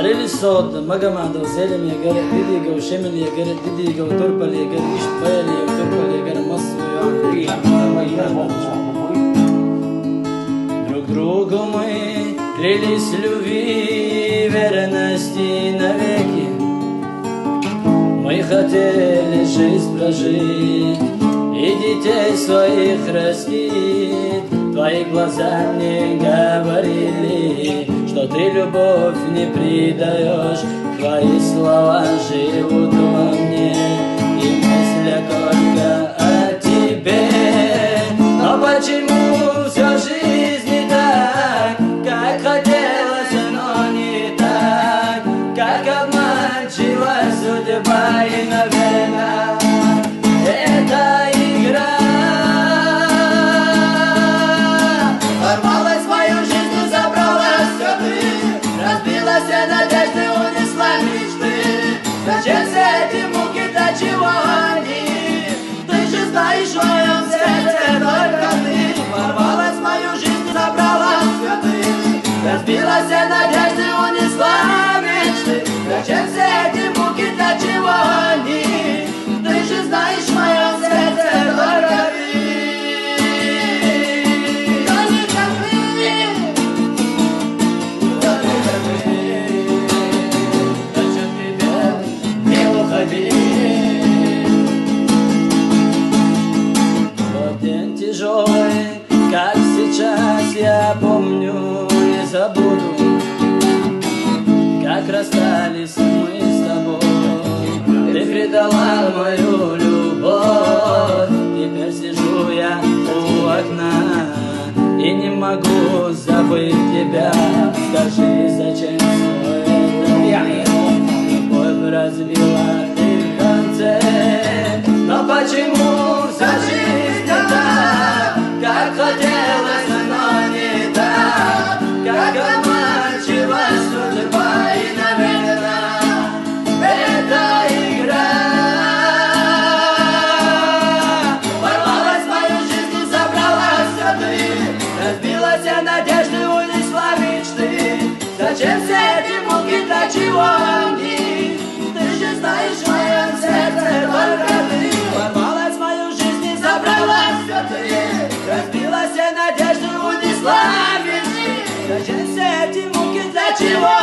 عريل الصوت مجمع دوزالم يا جرى ديدي جو شمل يا جرى ديدي جو تربل يا جرى إيش بالي يا تربل يا جرى مصر Друг другу мы клялись любви, верности навеки. Мы хотели жизнь прожить и детей своих растить. Твои глаза мне говорили, что ты любовь не предаешь. Твои слова живут во мне, и мысли только о тебе. Но почему всю жизнь не так, как хотелось, но не так, как обманчива судьба и, наверное, это игра. Ворвалась в мою жизнь и забрала все ты, разбила все надежды, унесла мечты. Зачем все эти муки, до чего они? Ты же знаешь, в моем сердце только ты. Ворвалась в мою жизнь и забрала все ты, разбила все надежды, унесла мечты. Зачем все эти муки, для чего они? Ты же знаешь, в моем сердце только ты. Вот день тяжелый, как сейчас, я помню, не забуду, как расстались мы с тобой. Ты предала мою любовь, теперь сижу я у окна и не могу забыть тебя. Скажи, зачем все это? Любовь разбила ты в конце. Но почему вся жизнь не так, как хотелось, но не так, как обманчива судьба и, наверное, это игра. Ворвалась в мою жизнь и забрала все ты, разбила все надежды, унесла мечты. Зачем все эти муки, для чего они? Ты же знаешь, в моем сердце только ты. Ворвалась в мою жизнь и забрала все ты, разбила все надежды, унесла мечты. Зачем все эти муки, для чего?